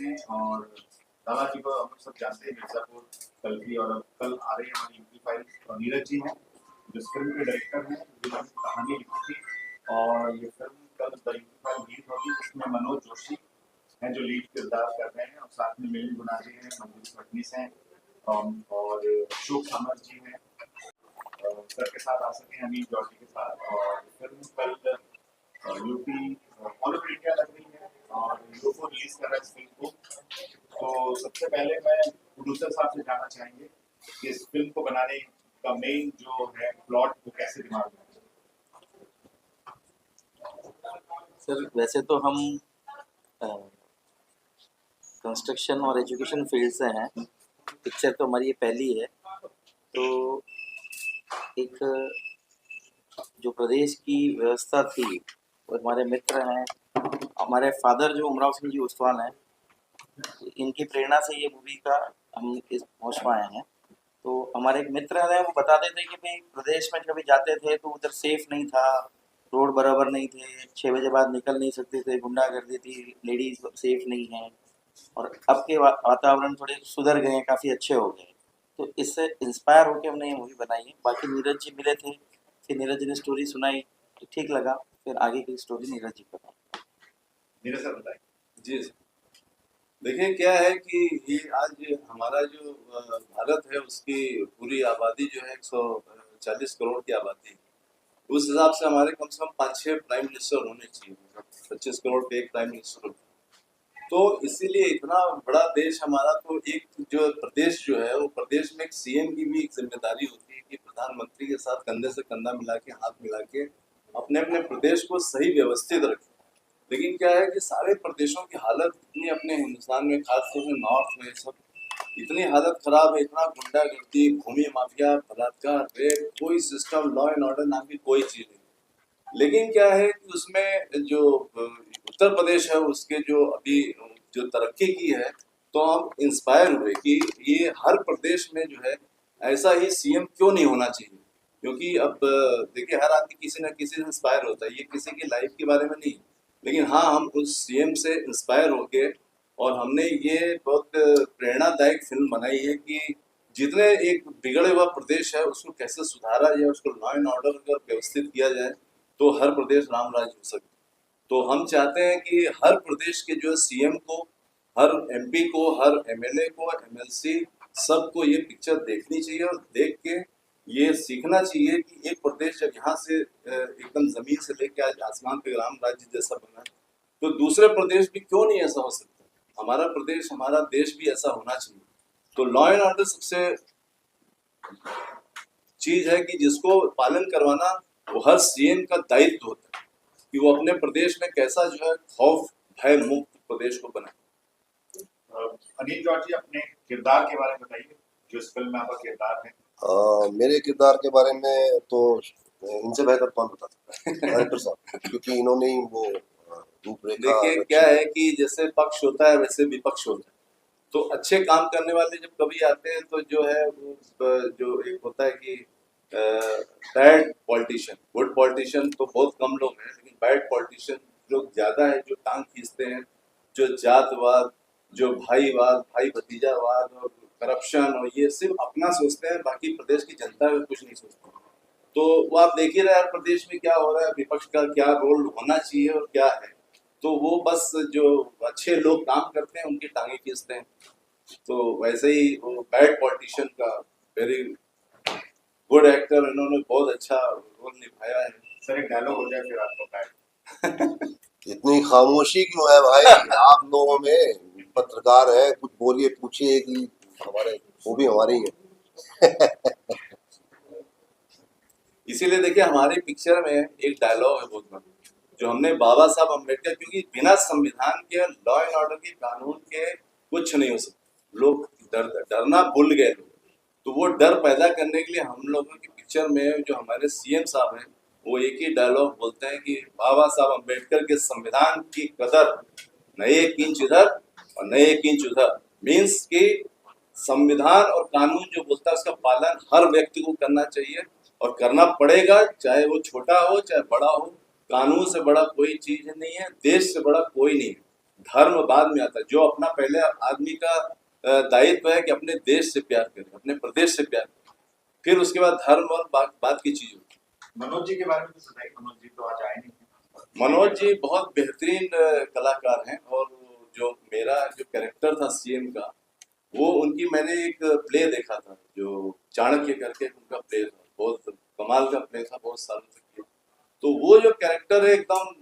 हैं। और दादाजी को हम सब जानते हैं, मिर्जापुर कल की, और अब कल आ रही है हमारी यूपी फाइल। और नीरज जी हैं जो इस फिल्म के डायरेक्टर हैं, जिन्होंने कहानी लिखी थी। और ये फिल्म कल द यूपी फाइल रिलीज होगी। इसमें मनोज जोशी हैं जो लीड किरदार कर रहे हैं, और साथ में मिलिंद गुनाजी हैं, मंजूरी फडनीस हैं, और अशोक सामंत जी हैं। सर के साथ आ सके, अनिल जॉर्जी के साथ। और फिल्म कल यूपी ऑल ओवर इंडिया लग रही है, और यूको रिलीज कर रहा है इस फिल्म को। तो सबसे पहले मैं प्रोड्यूसर साहब से जानना चाहेंगे कि इस फिल्म को बनाने का मेन जो है प्लॉट, वो कैसे दिमाग में आया? सर वैसे तो हम कंस्ट्रक्शन और एजुकेशन फील्ड से हैं। पिक्चर तो हमारी ये पहली है। तो एक जो प्रदेश की व्यवस्था थी, वो हमारे मित्र हैं, हमारे फादर जो उमराव सिंह जी ओसवाल हैं, इनकी प्रेरणा से ये मूवी का हम इस पहुँच पाए हैं। तो हमारे एक मित्र हैं, वो बताते थे कि भाई प्रदेश में कभी जाते थे तो उधर सेफ नहीं था, रोड बराबर नहीं थे, 6 बजे बाद निकल नहीं सकते थे, गुंडागर्दी थी, लेडीज सेफ नहीं है। और अब के वातावरण थोड़े सुधर गए हैं, काफ़ी अच्छे हो गए। तो इससे इंस्पायर होकर हमने ये मूवी बनाई है। बाकी नीरज जी मिले थे, फिर नीरज जी ने स्टोरी सुनाई तो ठीक लगा, फिर आगे की स्टोरी नीरज जी बनाई। नीरज सर बताइए। जी सर, देखिए क्या है कि ये आज हमारा जो भारत है, उसकी पूरी आबादी जो है 140 करोड़ की आबादी, उस हिसाब से हमारे कम से कम 5-6 प्राइम मिनिस्टर होने चाहिए। 25 करोड़ पे एक प्राइम मिनिस्टर हो, तो इसीलिए इतना बड़ा देश हमारा, तो एक जो प्रदेश जो है, वो प्रदेश में एक सीएम की भी एक जिम्मेदारी होती है कि प्रधानमंत्री के साथ कंधे से कंधा मिला के, हाथ मिला के अपने अपने प्रदेश को सही व्यवस्थित रखें। लेकिन क्या है कि सारे प्रदेशों की हालत इतनी, अपने हिंदुस्तान में खासतौर से नॉर्थ में सब इतनी हालत खराब है, इतना गुंडागर्दी, भूमि माफिया, बलात्कार, रेप, कोई सिस्टम, लॉ एंड ऑर्डर नाम की कोई चीज नहीं। लेकिन क्या है कि उसमें जो उत्तर प्रदेश है, उसके जो अभी जो तरक्की की है, तो हम इंस्पायर हुए कि ये हर प्रदेश में जो है ऐसा ही सीएम क्यों नहीं होना चाहिए। क्योंकि अब देखिए, हर आदमी किसी न किसी से इंस्पायर होता है, ये किसी की लाइफ के बारे में नहीं, लेकिन हाँ, हम उस सीएम से इंस्पायर होके, और हमने ये बहुत प्रेरणादायक फिल्म बनाई है कि जितने एक बिगड़े हुआ प्रदेश है उसको कैसे सुधारा जाए, उसको लॉ एंड ऑर्डर अगर व्यवस्थित किया जाए तो हर प्रदेश राम राज्य हो सकता है। तो हम चाहते हैं कि हर प्रदेश के जो सीएम को, हर एमपी को, हर एमएलए को, एमएलसी, सबको ये पिक्चर देखनी चाहिए, और देख के ये सीखना चाहिए कि एक प्रदेश जब यहाँ से एकदम जमीन से लेके आज आसमान पे राम राज्य जैसा बना, तो दूसरे प्रदेश भी क्यों नहीं ऐसा हो सकता। हमारा प्रदेश, हमारा देश भी ऐसा होना चाहिए। तो लॉ एंड ऑर्डर सबसे चीज है कि जिसको पालन करवाना वो हर सीएम का दायित्व होता है कि वो अपने प्रदेश में कैसा जो है खौफ भय मुक्त प्रदेश को बनाए। अनिल जॉर्जी, अपने किरदार के बारे में बताइए, जो इस फिल्म में आपका किरदार है। मेरे किरदार के बारे में तो इनसे बेहतर कौन बता सकता है, डायरेक्टर साहब, क्योंकि इन्होंने ही वो रूपरेखा। देखिए क्या है कि जैसे पक्ष होता है वैसे विपक्ष होता है। तो अच्छे काम करने वाले जब कभी आते हैं तो जो है वो जो एक होता है कि बैड पॉलिटिशियन, गुड पॉलिटिशियन तो बहुत कम लोग हैं, लेकिन बैड पॉलिटिशियन लोग ज्यादा है, जो टांग खींचते हैं, जो जातवाद, जो भाईवाद, भाई भतीजावाद और करप्शन, और ये सिर्फ अपना सोचते हैं, बाकी प्रदेश की जनता का कुछ नहीं सोचते। तो वो आप देख ही रहे हैं प्रदेश में क्या हो रहा है, विपक्ष का क्या रोल होना चाहिए और क्या है। तो वो बस जो अच्छे लोग काम करते हैं उनकी टांगे खींचते हैं। तो वैसे ही वो बैड पॉलिटिशियन का वेरी गुड एक्टर, इन्होंने बहुत अच्छा रोल निभाया है। सर एक डायलॉग हो जाए फिर आपको बैड। इतनी खामोशी क्यों है भाई आप लोगों में? पत्रकार है, कुछ बोलिए, पूछिए कि हमारे वो भी हमारे ही है। इसीलिए देखिए हमारी पिक्चर में एक डायलॉग है बहुत बड़ा, जो हमने बाबा साहब अम्बेडकर, क्योंकि बिना संविधान के, लॉ एंड ऑर्डर के, कानून के कुछ नहीं हो सकता। लोग डरना भूल गए लोग, तो वो डर पैदा करने के लिए हम लोगों की पिक्चर में जो हमारे सीएम साहब हैं, वो एक ही डायलॉग बोलते हैं कि बाबा साहब अम्बेडकर के संविधान की कदर न एक इंच इधर और न एक इंच उधर। मीन्स कि संविधान और कानून जो बोलता है उसका पालन हर व्यक्ति को करना चाहिए, और करना पड़ेगा, चाहे वो छोटा हो चाहे बड़ा हो। कानून से बड़ा कोई चीज नहीं है, देश से बड़ा कोई नहीं है। धर्म बाद में आता है। जो अपना पहले आदमी का दायित्व है कि अपने देश से प्यार करे, अपने प्रदेश से प्यार करे, फिर उसके बाद धर्म और बात की चीज होती है। मनोज जी के बारे में तो बताइए, मनोज जी तो आज आए नहीं थे। मनोज जी बहुत बेहतरीन कलाकार हैं, और जो मेरा जो कैरेक्टर था सीएम का, वो उनकी मैंने एक प्ले देखा था, जो चाणक्य करके उनका प्ले था, बहुत कमाल का प्ले था, बहुत सालों तक किया। तो वो जो कैरेक्टर है एकदम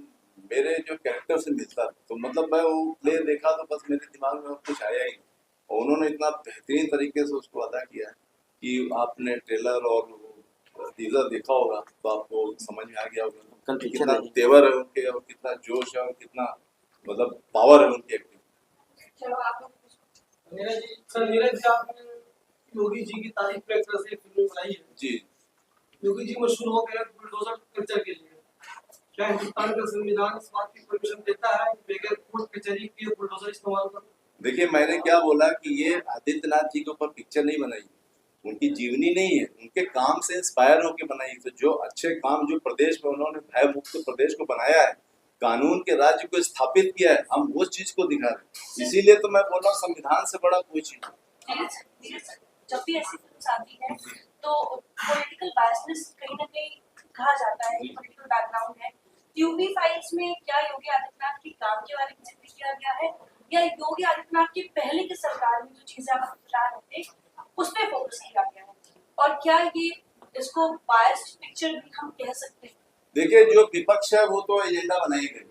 मेरे जो कैरेक्टर से मिलता है। तो मतलब मैं वो प्ले देखा तो बस मेरे दिमाग में और कुछ आया ही नहीं। और उन्होंने इतना बेहतरीन तरीके से उसको अदा किया है कि आपने ट्रेलर और टीजर देखा होगा तो आपको समझ में आ गया होगा कल कि पिक्चर कितना देखी। तेवर है उनके, और कितना जोश है, और कितना मतलब पावर है उनकी एक्टिंग। चलो आप नीरज जी, सर नीरज जी, आपने योगी जी की तारीफ पे एक तरह से फिल्म बनाई है। जी, योगी जी मशहूर हो गए बुलडोजर कल्चर के लिए। क्या हिंदुस्तान का संविधान इस बात की परमिशन देता है कि बगैर कोर्ट कचहरी के बुलडोजर इस्तेमाल करो? देखिए मैंने क्या बोला कि ये आदित्यनाथ जी के ऊपर पिक्चर नहीं बनाई, उनकी जीवनी नहीं है, उनके काम से इंस्पायर होकर बनाई। तो जो अच्छे काम जो प्रदेश में उन्होंने भय मुक्त प्रदेश को बनाया है, कानून के राज्य को स्थापित किया है, हम उस चीज को दिखा रहे हैं। इसीलिए तो मैं बोल रहा हूँ संविधान से बड़ा कोई चीज नहीं। जब भी ऐसी फिल्म आती है तो पॉलिटिकल बायसनेस कहीं ना कहीं कहा जाता है, पॉलिटिकल बैकग्राउंड है। यूपी फाइल्स में क्या योगी आदित्यनाथ के काम के बारे में जिक्र किया गया है, या योगी आदित्यनाथ के पहले की सरकार में जो चीजें आप बता रहे थे उस पर फोकस किया गया है, और क्या ये इसको बायस्ड पिक्चर भी हम कह सकते हैं? देखिए जो विपक्ष है वो तो एजेंडा बनाएंगे,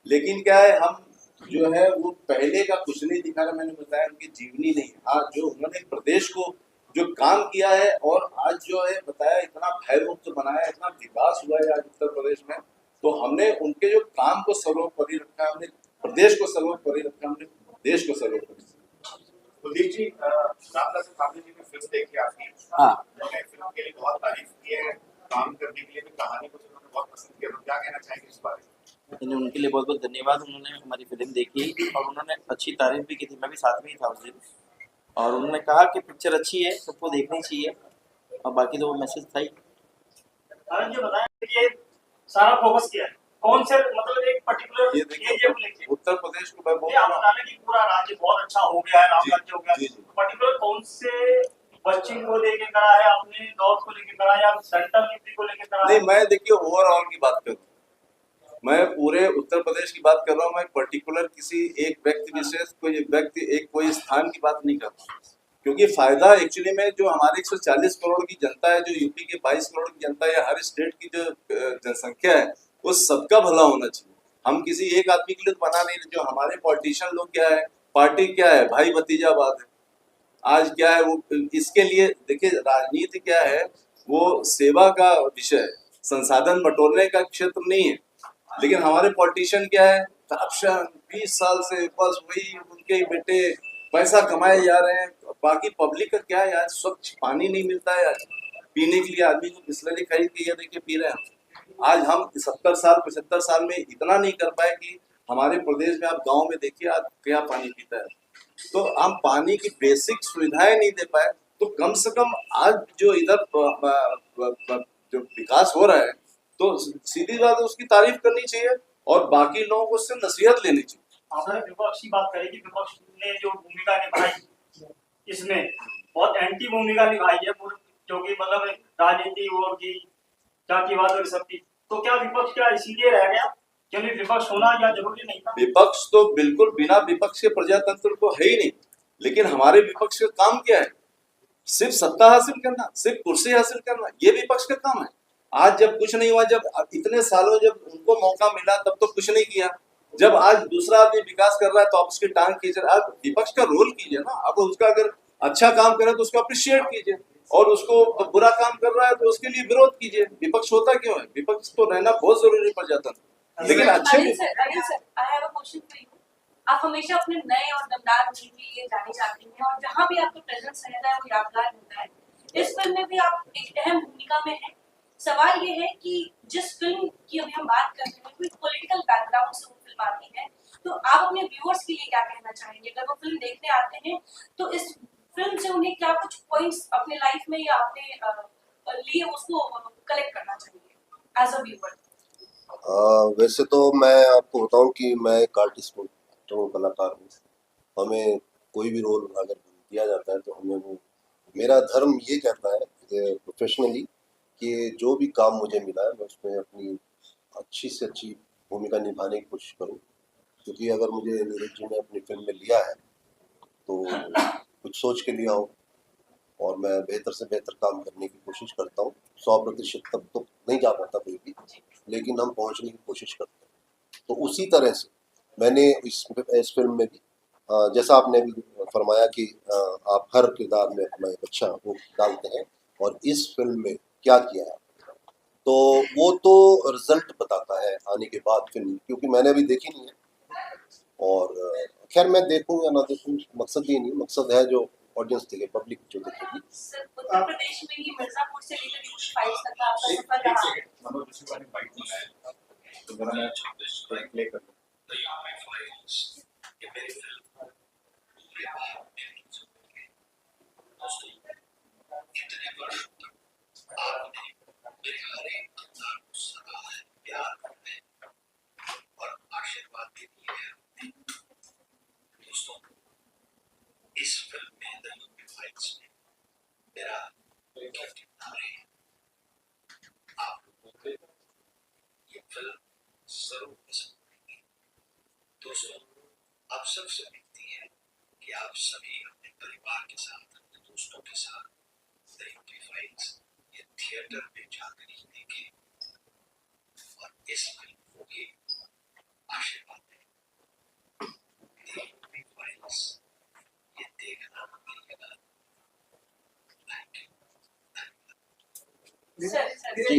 लेकिन क्या है हम जो है वो पहले का कुछ नहीं दिखा रहा। मैंने बताया उनकी जीवनी नहीं। हाँ, जो उन्होंने प्रदेश को जो काम किया है, और आज जो है बताया इतना भय मुक्त बनाया, इतना विकास हुआ है आज उत्तर प्रदेश में, तो हमने उनके जो काम को सर्वोपरि रखा, हमने प्रदेश को सर्वोपरि रखा, हमने देश को सर्वोपरि रखा। कुलदीप जी, रामदास ठाकुर जी की फिल्म देख के आती है, हाँ। उन्होंने फिल्म के लिए बहुत तारीफ की है, काम करने के लिए भी, कहानी को उन्होंने बहुत पसंद किया। तो क्या कहना चाहेंगे इस बारे में? उनके लिए बहुत बहुत धन्यवाद। उन्होंने हमारी फिल्म देखी और उन्होंने अच्छी तारीफ भी की थी, मैं भी साथ में ही था उस दिन, और उन्होंने कहा कि पिक्चर अच्छी है, सबको देखनी चाहिए, और बाकी तो वो मैसेज था ही। आनंद जी बताएं कि ये सारा फोकस किया है कौन से, मतलब एक पर्टिकुलर ये एरिया को लेके? उत्तर प्रदेश को मैं बोल ये आप रहा बता रहे कि पूरा राज्य बहुत अच्छा हो गया है, राम जी, राज्य हो गया, जी, जी। पर्टिकुलर कौन से बच्चे को लेके करा है आपने, नॉर्थ को लेके करा है, या सेंट्रल यूपी को लेके करा है? नहीं, मैं देखिए ओवरऑल की बात कर रहा हूँ, मैं पूरे उत्तर प्रदेश की बात कर रहा हूँ। मैं पर्टिकुलर किसी एक व्यक्ति विशेष कोई व्यक्ति एक कोई स्थान की बात नहीं कर रहा, क्योंकि फायदा एक्चुअली में जो हमारे 140 करोड़ की जनता है, जो यूपी के 22 करोड़ की जनता है, हर स्टेट की जो जनसंख्या है, वो सबका भला होना चाहिए। हम किसी एक आदमी के लिए तो बना नहीं। जो हमारे पॉलिटिशियन लोग क्या है, पार्टी क्या है, भाई भतीजावाद है। आज क्या है वो, इसके लिए देखिए राजनीति क्या है, वो सेवा का विषय है, संसाधन बटोरने का क्षेत्र नहीं है। लेकिन हमारे पॉलिटिशियन क्या है, करप्शन 20 साल से बस वही उनके बेटे पैसा कमाए जा रहे हैं। बाकी पब्लिक का क्या है, आज स्वच्छ पानी नहीं मिलता है, आज पीने के लिए आदमी को बिस्लरी खरीद के ये देखिए पी रहे हैं। आज हम 70 साल 75 साल में इतना नहीं कर पाए कि हमारे प्रदेश में आप गांव में देखिए आज क्या पानी पीता है। तो हम पानी की बेसिक सुविधाएं नहीं दे पाए, तो कम से कम आज जो इधर जो विकास हो रहा है, तो सीधी बात है उसकी तारीफ करनी चाहिए, और बाकी लोगों को उससे नसीहत लेनी चाहिए। आपने विपक्ष की बात करी कि विपक्ष ने जो भूमिका निभाई इसमें बहुत एंटी भूमिका निभाई है, जो कि मतलब राजनीति और की जातिवाद और सबकी, तो क्या विपक्ष क्या इसीलिए रह गया, क्योंकि विपक्ष होना या जरूरी नहीं था? विपक्ष तो बिल्कुल, बिना विपक्ष के प्रजातंत्र तो है ही नहीं। लेकिन हमारे विपक्ष का काम क्या है, सिर्फ सत्ता हासिल करना, सिर्फ कुर्सी हासिल करना, ये विपक्ष का काम है। आज जब कुछ नहीं हुआ, जब इतने सालों जब उनको मौका मिला तब तो कुछ नहीं किया, जब आज दूसरा आदमी विकास कर रहा है तो आप उसकी टांग खींच रहे। आप विपक्ष का रोल कीजिए ना, आप उसका अगर अच्छा काम करे तो उसको अप्रिशिएट कीजिए, और उसको बुरा काम कर रहा है तो उसके लिए विरोध कीजिए। विपक्ष होता क्यों है, विपक्ष तो रहना बहुत जरूरी पड़ जाता है। लेकिन अच्छे Anil sir, I have a question for you. आप हमेशा अपने नए और दमदार रोल के लिए जाने जाते हैं, और जहाँ भी आपका प्रेजेंस रहता है वो यादगार होता है। इस फिल्म में भी आप एक अहम भूमिका में हैं। सवाल ये है कि जिस फिल्म की अभी हम बात कर रहे हैं, कोई पॉलिटिकल बैकग्राउंड से वो फिल्म आती है, तो आप अपने व्यूअर्स के लिए क्या कहना चाहेंगे? अगर वो फिल्म देखने आते हैं तो इस फिल्म से उन्हें क्या कुछ पॉइंट्स अपने लाइफ में या अपने लिए उसको कलेक्ट करना चाहिए एज अ व्यूअर? वैसे तो मैं आपको बताऊं कि मैं एक आर्टिस्ट हूँ, एक्टर हूँ, कलाकार हूँ, हमें कोई भी रोल अगर दिया जाता है तो हमें वो, मेरा धर्म ये कहता है प्रोफेशनली कि जो भी काम मुझे मिला है मैं उसमें अपनी अच्छी से अच्छी भूमिका निभाने की कोशिश करूँ, क्योंकि अगर मुझे नीरज जी ने अपनी फिल्म में लिया है तो कुछ सोच के लिया हो और मैं बेहतर से बेहतर काम करने की कोशिश करता हूँ। 100% तक तो नहीं जा पाता कोई भी, लेकिन हम पहुँचने की कोशिश करते हैं। तो उसी तरह से मैंने इस फिल्म में भी जैसा आपने भी फरमाया कि आप हर किरदार में अपना एक अच्छा वो डालते हैं, और इस फिल्म में क्या किया है तो वो तो रिजल्ट बताता है आने के बाद फिल्म, क्योंकि मैंने अभी देखी नहीं है। और खैर मैं देखूँ या ना देखूँ मकसद ये नहीं, मकसद है जो ऑडियंस देखे, पब्लिक जो देखेगी। सर, उत्तर प्रदेश में ही मिर्जापुर से लेकर यूपी फाइल्स तक का आपका सफर एक रहा। सेकंड, मनोज ऋषि ने बाइट मंगाया तो जरा मैं प्ले कर दूं। जी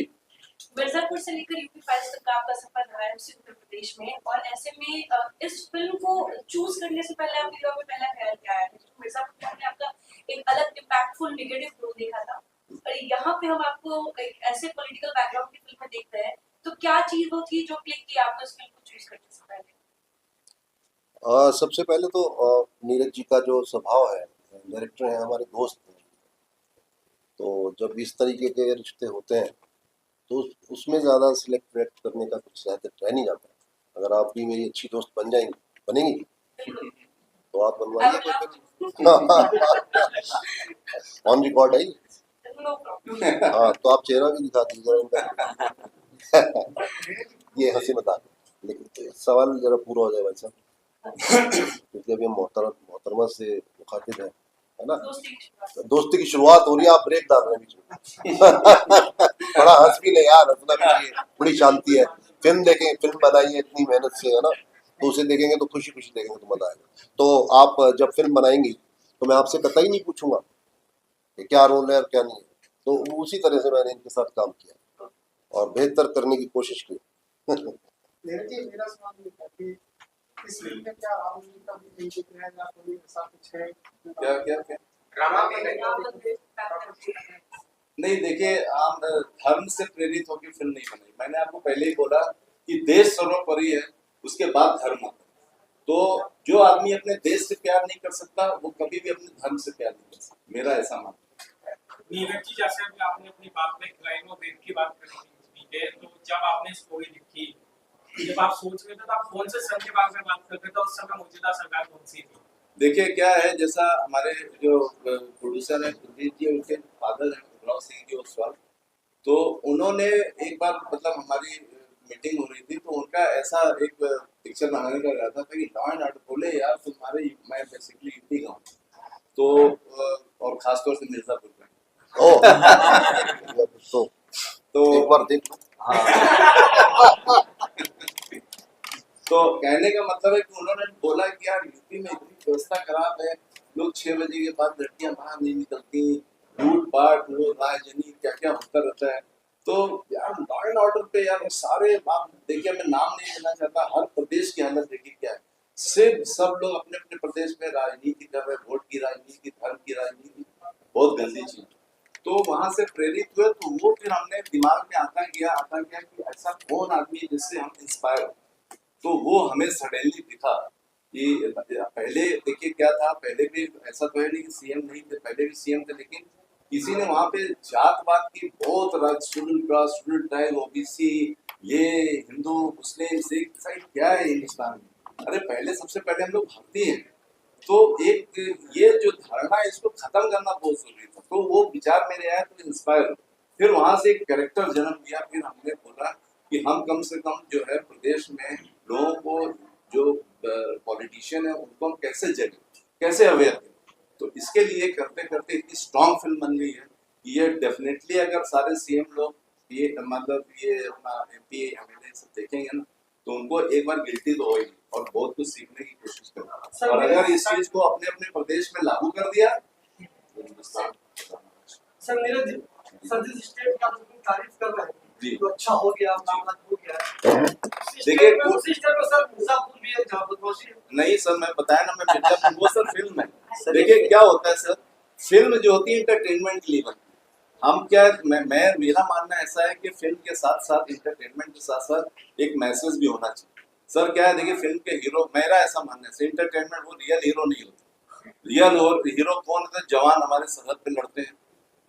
मिर्जापुर से लेकर यूपी फाइल्स तक का आपका सफर रहा है उसी उत्तर प्रदेश में, और ऐसे में इस फिल्म को चूज करने से पहले आपके दिमाग में पहला ख्याल क्या आया? तो मिर्जापुर में आपका एक अलग इम्पैक्टफुल नेगेटिव रोल देखा था, और यहाँ पे हम आपको एक ऐसे पॉलिटिकल बैकग्राउंड की फिल्म में देखते हैं, तो क्या चीज वो थी जो क्लिक की आपको इस फिल्म को चूज करने से पहले? सबसे पहले तो नीरज जी का जो स्वभाव है, डायरेक्टर है, हमारे दोस्त हैं, तो जब इस तरीके के रिश्ते होते हैं तो उसमें ज़्यादा सिलेक्ट वेक्ट करने का कुछ रह नहीं जाता। अगर आप भी मेरी अच्छी दोस्त बनेंगी तो आप बनवाइए कोई फिल्म। ऑन रिकॉर्ड है ये। No problem. हाँ तो आप चेहरा भी दिखा दीजिए इनका। ये हंसी मजाक, लेकिन सवाल जरा पूरा हो जाए भाई साहब, क्योंकि अभी हम मोहतरमा से मुखातिब है ना, दोस्ती की शुरुआत हो रही है, आप ब्रेक डाल रहे हैं बीच में। बड़ा हंस भी ले यार, हंसना भी चाहिए, बड़ी शांति है। फिल्म देखेंगे, फिल्म बनाई है इतनी मेहनत से, है ना, तो उसे देखेंगे तो खुशी खुशी देखेंगे तो मजा आएगा। तो आप जब फिल्म बनाएंगी तो मैं आपसे कतई नहीं पूछूंगा कि क्या रोल है और क्या नहीं है, तो उसी तरह से मैंने इनके साथ काम किया और बेहतर करने की कोशिश की। मेरा सवाल ये था कि इस फिल्म में क्या राम जी का भी कोई जिक्र है या कोई ऐसा कुछ है? क्या ड्रामा में नहीं, देखिए हम धर्म से प्रेरित होकर फिल्म नहीं बनाई। मैंने आपको पहले ही बोला कि देश सर्वोपरि है, उसके बाद धर्म आता है। तो जो आदमी अपने देश से प्यार नहीं कर सकता वो कभी भी अपने धर्म से प्यार नहीं कर सकता, मेरा ऐसा मानना है। नीरज जी, जैसे अभी आपने अपनी बात में क्राइम और रेप की बात करी थी, तो जब आपने स्टोरी लिखी, जब आप सोच रहे थे तो आप कौन से सन के बारे में बात कर रहे थे, उस समय मौजूदा सरकार कौन सी थी? देखिए क्या है, जैसा हमारे जो प्रोड्यूसर है कुलदीप जी, उनके फादर है गुरु सिंह जी ओसवाल, तो उन्होंने एक बार मतलब हमारी मीटिंग हो रही थी, तो उनका ऐसा एक पिक्चर बनाने का इरादा था कि लॉ एंड ऑर्डर बोले यार तुम्हारे, मैं बेसिकली यूपी का हूँ, तो और खासतौर से मिर्जापुर का। तो एक बार देख लो। हाँ। तो कहने का मतलब है कि उन्होंने बोला कि यार यूपी में इतनी व्यवस्था खराब है, लोग 6 बजे के बाद लड़कियां बाहर नहीं निकलती, लूटपाट, राजनी क्या क्या होता रहता है। तो यार लॉ एंड ऑर्डर पे यार सारे, आप देखिए मैं नाम नहीं लेना चाहता, हर प्रदेश की हालत देखिए क्या है, सिर्फ सब लोग अपने अपने प्रदेश में राजनीति कर रहे हैं, वोट की राजनीति, धर्म की राजनीति, बहुत गंदी चीज। तो वहां से प्रेरित हुए, तो वो फिर हमने दिमाग में आता गया कि ऐसा कौन आदमी है जिससे हम इंस्पायर हो। तो वो हमें सडनली दिखा कि पहले देखिए क्या था, पहले भी ऐसा तो है नहीं कि सीएम नहीं थे, पहले भी सीएम थे, लेकिन किसी ने वहां पे जातवाद की बहुत schedule caste, schedule tribe, OBC, ये हिंदू मुस्लिम सिख ईसाई क्या है हिंदुस्तान में, अरे पहले सबसे पहले हम लोग भारतीय हैं, तो एक ये जो धारणा है इसको खत्म करना बहुत जरूरी था। तो वो विचार मेरे आया तो इंस्पायर, फिर वहां से एक कैरेक्टर जन्म लिया। फिर हमने बोला कि हम कम से कम जो है प्रदेश में लोगों को, जो पॉलिटिशियन है उनको हम कैसे जगें, कैसे अवेयर करें। तो इसके लिए करते करते इतनी स्ट्रॉन्ग फिल्म बन गई है कि ये डेफिनेटली अगर सारे सीएम लोग ये मतलब ये अपना एमपी एमएलए सब देखेंगे ना, तो उनको एक बार गिल्टी तो होगी और बहुत कुछ सीखने की कोशिश करेंगे। और अगर इस चीज को अपने अपने प्रदेश में लागू कर दिया तो हिंदुस्तान। सर नीरज जी, सर जिस स्टेट का आप अपनी तारीफ कर रहे हैं जी। तो अच्छा हो गया, मामला हो गया। देखिए उसी स्टेट में सर मिर्जापुर भी है जहाँ बदमाशी है। नहीं सर, मैं बताया ना, मैं मिर्जापुर, वो सर फिल्म है। देखिए क्या होता है सर, फिल्म जो होती है इंटरटेनमेंट के लिए बनती है। हम क्या, मैं मेरा मानना ऐसा है कि फिल्म के साथ साथ इंटरटेनमेंट के साथ साथ एक मैसेज भी होना चाहिए। सर क्या है, देखिए फिल्म के हीरो, मेरा ऐसा मानना है इंटरटेनमेंट वो रियल हीरो नहीं होते। रियल हीरो कौन होता है? जवान हमारे सरहद पे लड़ते हैं,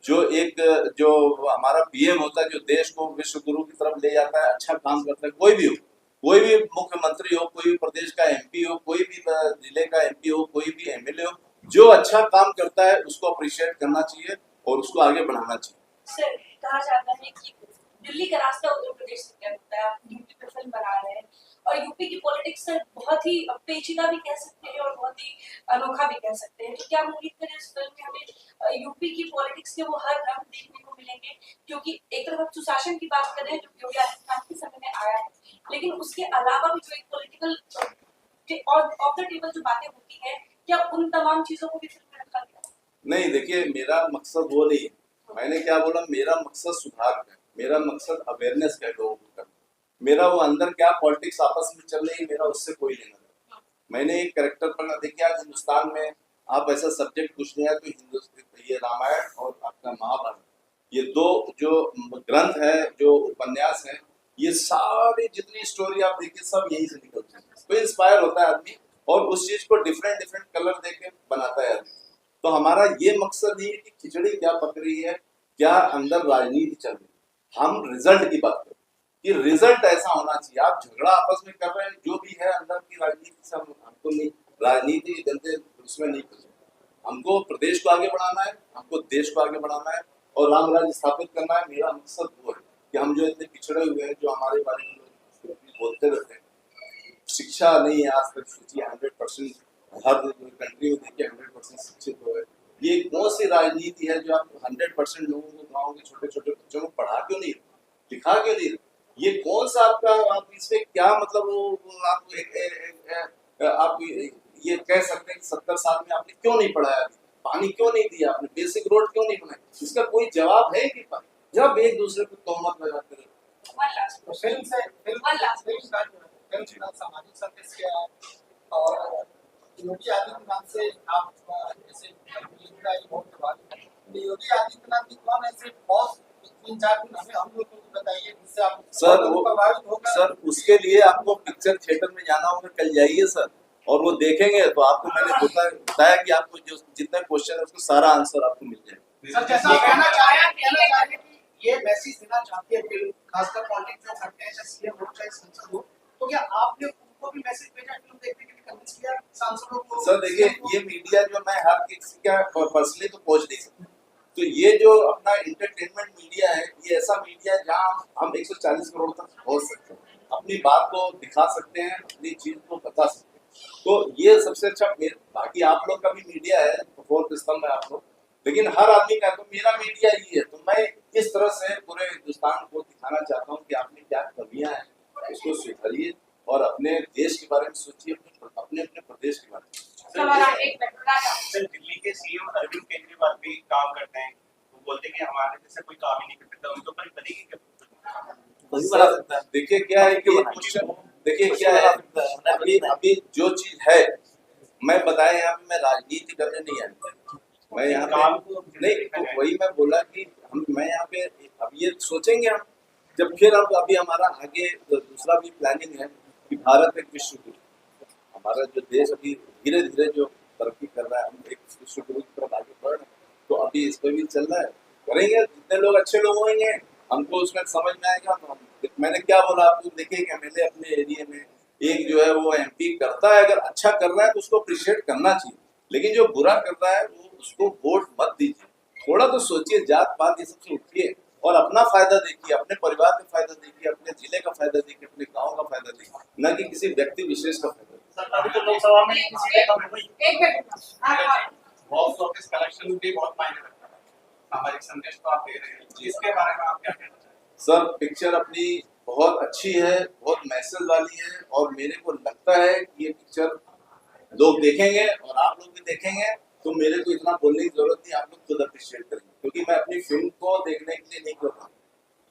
जो हमारा पीएम होता है, जो देश को विश्व गुरु की तरफ ले जाता है, अच्छा काम करता है। कोई भी हो, कोई भी मुख्यमंत्री हो, कोई भी प्रदेश का एमपी हो, कोई भी जिले का एमपी हो, कोई भी एमएलए हो, जो अच्छा काम करता है उसको अप्रिशिएट करना चाहिए और उसको आगे बढ़ाना चाहिए। सर कहा जाता है कि दिल्ली का रास्ता उत्तर प्रदेश से तय होता है। आप यूपी पे फिल्म बना रहे हैं और यूपी की पॉलिटिक्स सर बहुत ही पेचीदा भी कह सकते हैं और बहुत ही अनोखा भी कह सकते हैं। तो क्या हम उम्मीद करें इस फिल्म में हमें यूपी की पॉलिटिक्स के वो हर रंग देखने को मिलेंगे? क्योंकि एक तरफ आप सुशासन की बात करें जो योगी आदित्यनाथ के समय में आया है, लेकिन उसके अलावा भी जो एक पॉलिटिकल ऑफ द टेबल जो बातें होती है, क्या उन तमाम चीजों को भी फिल्म में रखा गया? नहीं, देखिए मेरा मकसद वो नहीं है। मैंने क्या बोला, मेरा मकसद सुधार का है, मेरा मकसद अवेयरनेस का है लोगों को करना। मेरा वो अंदर क्या पॉलिटिक्स आपस में चल रही है, मेरा उससे कोई लेना देना। मैंने एक कैरेक्टर पढ़ा, देखिए आज हिंदुस्तान में आप ऐसा सब्जेक्ट कुछ नहीं है तो हिंदुस्तान, ये रामायण और आपका महाभारत, ये दो जो ग्रंथ है, जो उपन्यास है, ये सारी जितनी स्टोरी आप देखिए सब यही से निकलती है। तो इंस्पायर होता है आदमी और उस चीज को डिफरेंट डिफरेंट कलर देके बनाता है आदमी। तो हमारा ये मकसद नहीं है कि खिचड़ी क्या पक रही है, क्या अंदर राजनीति चल रही है। हम रिजल्ट की बात करें कि रिजल्ट ऐसा होना चाहिए। आप झगड़ा आपस में कर रहे हैं, जो भी है अंदर की राजनीति से हमको नहीं, राजनीति गंदे उसमें नहीं कर सकते। हमको प्रदेश को आगे बढ़ाना है, हमको देश को आगे बढ़ाना है और राम राज्य स्थापित करना है। मेरा मकसद वो है कि हम जो इतने पिछड़े हुए हैं, जो हमारे बारे में बोलते रहते हैं, शिक्षा नहीं है आज तक, सोचिए 100% हर कंट्री में देखिए 100% शिक्षित हो गए। ये कौन सी राजनीति है जो आप 100% लोगों को, गाँव के छोटे छोटे बच्चों को पढ़ा क्यों नहीं, लिखा क्यों नहीं? ये कौन सा आपका, आप इसमें क्या मतलब वो आप ये कह सकते हैं कि 70 साल में आपने क्यों नहीं पढ़ाया, पानी क्यों नहीं दिया आपने, बेसिक रोड क्यों नहीं बनाए? इसका कोई जवाब है कि पास? जब एक दूसरे को तोहमत लगाते रहे। फिल्म से फिल्म सामाजिक संदेश क्या है और योगी आदित्यनाथ से आप जैसे योगी आदित्यनाथ की कौन ऐसे बहुत 3-4 दिन हमें हम लोग को बताइए जिससे आप सर वो प्रभावित होगा। सर उसके लिए आपको पिक्चर थिएटर में जाना होगा, कल जाइए सर, और वो देखेंगे तो आपको मैंने बताया कि आपको जो जितना क्वेश्चन है उसको सारा आंसर आपको मिल जाएगा। सर जैसा कहना चाहे कि ये मैसेज देना चाहती है फिल्म, खासकर पॉलिटिक्स जो करते हैं, चाहे सीएम हो चाहे सांसद हो, तो क्या आपने उनको भी मैसेज भेजा फिल्म देखने के लिए, कन्विंस किया सांसदों को? सर देखिए ये मीडिया जो, मैं हर किसी का पर्सनली तो पहुंच नहीं सकता, तो ये जो अपना इंटरटेनमेंट मीडिया है, ये ऐसा मीडिया है जहाँ हम 140 करोड़ तक पहुंच सकते हैं, अपनी बात को दिखा सकते हैं, अपनी चीज को बता सकते हैं। तो ये सबसे अच्छा, बाकी आप लोग का भी मीडिया है, फोर्थ स्तंभ है आप लोग, लेकिन हर आदमी का, तो मेरा मीडिया ही है। तो मैं इस तरह से पूरे हिंदुस्तान को दिखाना चाहता हूँ कि आपने क्या कमियां हैं, उसको स्वीकारिए और अपने देश के बारे में सोचिए, अपने अपने प्रदेश के बारे में। सर दिल्ली के सीएम अरविंद केजरीवाल भी काम करते हैं, वो बोलते हैं कि हमारे जैसे कोई काम ही नहीं करता, उनके ऊपर बनेगी क्या? देखिए क्या है कि देखिए क्या है, अभी जो चीज है, मैं बताया यहाँ पे मैं राजनीति करने नहीं आया, मैं यहाँ पे नहीं, तो वही मैं बोला कि मैं यहाँ पे अब ये सोचेंगे हम, जब फिर अब अभी हमारा आगे दूसरा भी प्लानिंग है कि भारत एक विश्व गुरु, हमारा जो देश अभी धीरे धीरे जो तरक्की कर रहा है, हम एक विश्व गुरु की तरफ आगे बढ़ रहे हैं, तो अभी इस पर भी चल रहा है, करेंगे। जितने लोग अच्छे लोग होंगे हमको उसमें समझ में आएगा। तो मैंने क्या बोला आपको, देखिए कि एमएलए अपने एरिया में एक जो है वो एमपी करता है, अगर अच्छा कर रहा है तो उसको अप्रिशिएट करना चाहिए, लेकिन जो बुरा कर रहा है वो उसको वोट मत दीजिए। थोड़ा तो सोचिए, जात पात ये सबसे उठिए और अपना फायदा देखिए, अपने परिवार का फायदा देखिए, अपने जिले का फायदा देखिए, अपने गांव का फायदा देखिए, न कि किसी व्यक्ति विशेष का फायदा देखिए। सर अभी तो लोकसभा में किसी ने कम हुई एक मिनट बॉक्स ऑफिस कलेक्शन भी बहुत मायने रखता है, सामाजिक संदेश तो आप दे रहे हैं, इसके बारे में आप क्या कहना चाहेंगे? सर पिक्चर अपनी बहुत अच्छी है, बहुत मैसेज वाली है, और मेरे को लगता है कि ये पिक्चर लोग देखेंगे और आप लोग भी देखेंगे, तो मेरे को इतना बोलने की जरूरत नहीं, आप लोग खुद अप्रिशिएट करेंगे, क्योंकि मैं अपनी फिल्म को देखने के लिए नहीं कर रहा हूँ।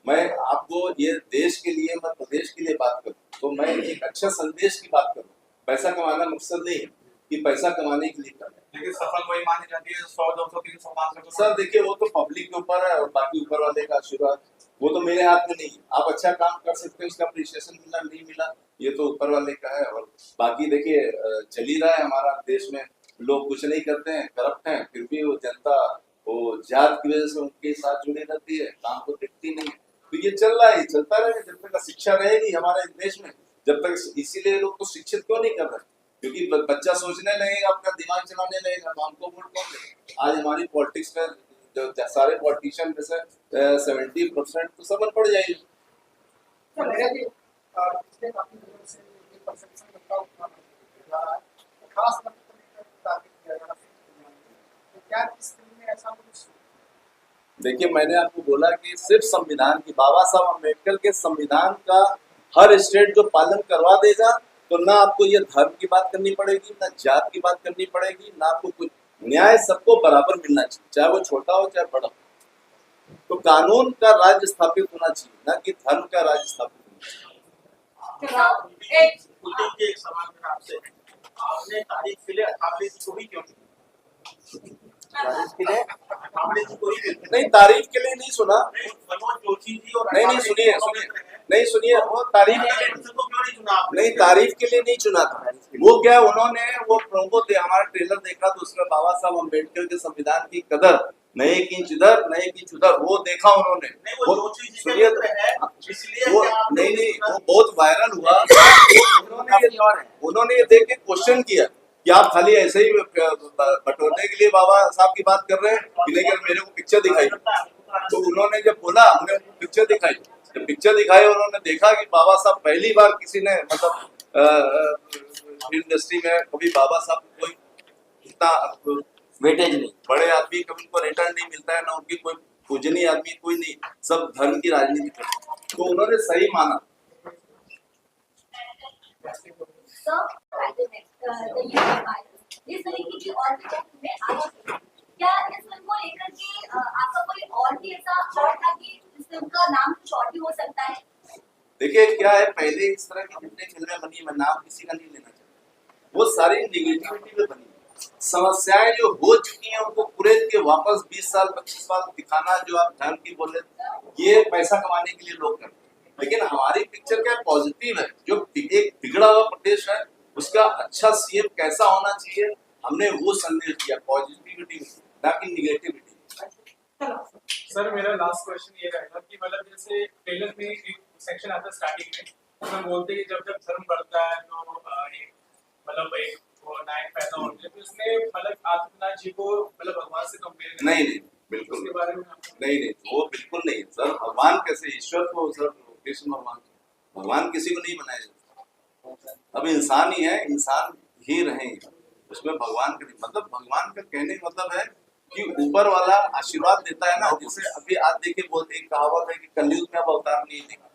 मैं आपको ये देश के लिए, मैं प्रदेश के लिए बात करूँ, तो मैं एक अच्छा संदेश की बात करूँ। पैसा कमाना मकसद नहीं है कि पैसा कमाने के लिए करना है। लेकिन सफल वही मानी जाती है 100, 200, 300, 500। सर देखिए, वो तो पब्लिक के ऊपर है और बाकी ऊपर वाले का आशीर्वाद, वो तो मेरे हाथ में नहीं है। आप अच्छा काम कर सकते हैं, उसका अप्रिशिएशन मिला नहीं मिला ये तो ऊपर वाले का है। और बाकी देखिए चल ही रहा है हमारा देश में, लोग कुछ नहीं करते हैं, करप्ट हैं, फिर भी वो जनता वो जात की वजह से उनके साथ जुड़ी रहती है, काम को देखती नहीं है। तो ये चल रहा है, चलता रहेगा जब तक शिक्षा रहेगी हमारे देश में, जब तक। इसीलिए लोग को शिक्षित क्यों नहीं कर रहे, क्योंकि बच्चा सोचने लगेगा, अपना दिमाग चलाने लगेगा, तो हमको वोट कौन देगा। आज हमारी पॉलिटिक्स में जो सारे पॉलिटिशियन में से 70% तो सब अनपढ़ जाएंगे। तो मेरे भी पिछले काफी दिनों से ये परसेप्शन बनता हुआ है, खास तौर पर तारीफ किया जा रहा है, तो क्या इस फिल्म में ऐसा कुछ? देखिए, मैंने आपको बोला कि सिर्फ संविधान की, बाबा साहब अम्बेडकर के संविधान का हर स्टेट जो पालन करवा देगा, तो ना आपको ये धर्म की बात करनी पड़ेगी, ना जात की बात करनी पड़ेगी, ना आपको कुछ। न्याय सबको बराबर मिलना चाहिए, चाहे वो छोटा हो चाहे बड़ा हो। तो कानून का राज्य स्थापित होना चाहिए, ना कि धर्म का राज्य स्थापित होना चाहिए। एक सवाल मेरा आपसे है, आपने तारीफ के लिए अठावले जी को ही क्यों नहीं? तारीफ के लिए अठावले जी को ही नहीं, तारीफ के लिए नहीं सुना। मनोज जोशी जी और नहीं सुनिए, नहीं सुनिए, वो तारीफ के लिए उनको क्यों नहीं चुना आपने? नहीं, तारीफ के लिए नहीं चुना था। वो क्या, उन्होंने वो प्रोमो हमारा ट्रेलर देखा तो उसमें बाबा साहब अम्बेडकर के संविधान की कदर, न एक इंच इधर न एक इंच उधर, वो देखा उन्होंने। नहीं, वो जोशी जी के सुनिए, मित्र है, इसलिए वो क्या आपने नहीं, चुना? वो बहुत वायरल हुआ। उन्होंने ये देख के क्वेश्चन किया कि आप खाली ऐसे ही बटोरने के लिए बाबा साहब की बात कर रहे हैं कि नहीं, मेरे को पिक्चर दिखाई। तो उन्होंने जब बोला, हमने उनको पिक्चर दिखाई, जब पिक्चर दिखाई उन्होंने देखा कि बाबा साहब पहली बार किसी ने, मतलब इंडस्ट्री में कभी बाबा साहब को कोई इतना वेटेज नहीं, बड़े आदमी कभी उनको रिटर्न नहीं मिलता है, ना उनकी कोई पूजनीय आदमी कोई नहीं, सब धर्म की राजनीति करते हैं। तो उन्होंने सही माना। इस तरीके की और भी फिल्में आ चुकी हैं। क्या इस फिल्म को लेकर के आपका कोई और भी ऐसा थॉट था कि इस फिल्म का नाम कुछ और भी हो सकता है? देखिए क्या है, पहले इस तरह की जितनी फिल्में बनी, मैं नाम किसी का नहीं लेना चाहता, वो सारी निगेटिविटी में बनी। समस्याएं जो हो चुकी हैं उनको कुरेद के वापस 20 साल 25 साल दिखाना, जो आप धर्म की बोले, ये पैसा कमाने के लिए लोग करते हैं। लेकिन हमारी पिक्चर क्या पॉजिटिव है, जो एक बिगड़ा हुआ प्रदेश है उसका अच्छा सीएम कैसा होना चाहिए, हमने वो संदेश दिया, पॉजिटिविटी ना कि निगेटिविटी। सर मेरा लास्ट क्वेश्चन ये रहेगा कि मतलब जैसे ट्रेलर में एक सेक्शन आता है स्टार्टिंग में, उसमें बोलते हैं कि जब जब धर्म बढ़ता है तो एक मतलब एक वो नायक पैदा होते हैं, तो उसने मतलब आदित्यनाथ जी को मतलब भगवान से कंपेयर नहीं बिल्कुल उसके बारे में नहीं, वो बिल्कुल नहीं सर। भगवान कैसे, ईश्वर को सर, कृष्ण भगवान किसी को नहीं बनाया जाता। अब इंसान ही है, इंसान ही रहेंगे, उसमें भगवान का मतलब, भगवान का कहने का मतलब है कि ऊपर वाला आशीर्वाद देता है ना। जैसे अभी आज देखिए, बोलते एक कहावत है कि कलयुग में अब अवतार नहीं देगा,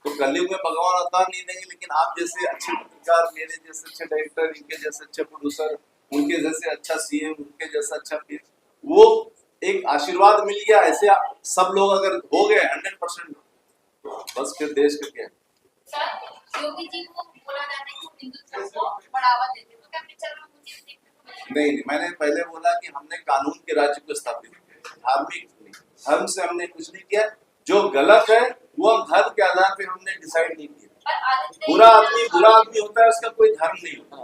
तो कलयुग में भगवान अवतार नहीं देंगे, लेकिन आप जैसे अच्छे पत्रकार, मेरे जैसे अच्छे डायरेक्टर, इनके जैसे अच्छे प्रोड्यूसर, उनके जैसे अच्छा सीएम, उनके जैसा अच्छा पीएम, वो एक आशीर्वाद मिल गया, ऐसे सब लोग अगर हो गए 100%, बस फिर देश का क्या है। सर योगी जी को बोला जाता है कि हिंदुत्व को बढ़ावा देते, तो क्या पिक्चर में मुझे देखने को मिलेगा? नहीं, मैंने पहले बोला कि हमने कानून के राज्य को स्थापित किया, धार्मिक नहीं, धर्म से हमने कुछ नहीं किया। जो गलत है वो हम धर्म के आधार पे हमने डिसाइड नहीं किया। बुरा आदमी होता है, उसका कोई धर्म नहीं होता।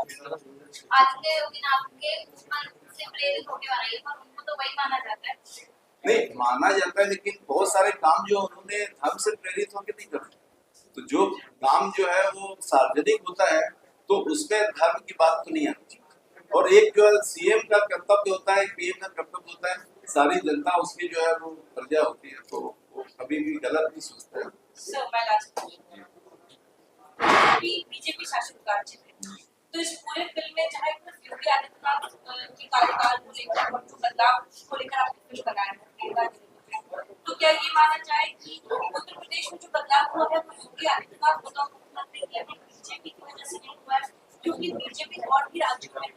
आदित्य योगी नाम के ऊपर से प्रेरित होने वाला है, पर उनको तो वही माना जाता है। नहीं माना जाता है, लेकिन बहुत सारे काम जो उन्होंने धर्म से प्रेरित होकर नहीं करे, तो जो काम जो है वो सार्वजनिक होता है तो उसमें धर्म की बात तो नहीं आती। और एक जो है सीएम का कर्तव्य होता है, पीएम का कर्तव्य होता है, सारी जनता उसकी जो है वो प्रजा होती है, तो वो कभी भी गलत नहीं सोचते हैं। सर मैं लास्ट क्वेश्चन अभी बीजेपी शासित राज्य में तो इस पूरे फिल्म में चाहे योगी आदित्यनाथ की कार्यकाल को लेकर और जो बदलाव को लेकर आपने फिल्म बनाया है, तो क्या ये माना जाए कि उत्तर प्रदेश में जो बदलाव हुआ है वो योगी आदित्यनाथ बतौर मुख्यमंत्री या फिर बीजेपी की वजह से नहीं हुआ है, क्योंकि बीजेपी और भी राज्यों में है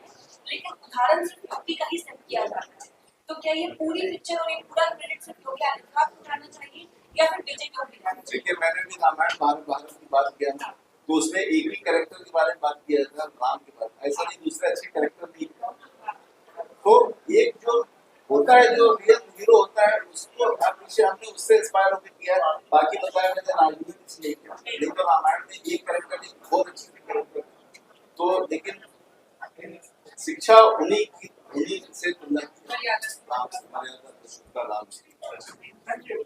लेकिन उदाहरण सिर्फ योगी का ही सेट किया जाता है, तो क्या ये पूरी पिक्चर और ये पूरा क्रेडिट सिर्फ योगी आदित्यनाथ को जाना चाहिए या फिर बीजेपी को भी जाना चाहिए? देखिए, मैंने भी रामायण महाभारत की बात किया ना, तो उसमें एक ही कैरेक्टर के बारे में बात किया था, राम के बारे में, ऐसा नहीं दूसरे अच्छे कैरेक्टर नहीं। तो एक जो होता है, जो रियल हीरो होता है, उसको हमने उससे इंस्पायर होकर किया है। बाकी बताया मैंने राजनीति से नहीं किया, नहीं तो रामायण में एक कैरेक्टर नहीं, बहुत अच्छे कैरेक्टर। तो लेकिन शिक्षा उन्हीं से तुलना की, राम से मर्यादा, राम से। Thank you.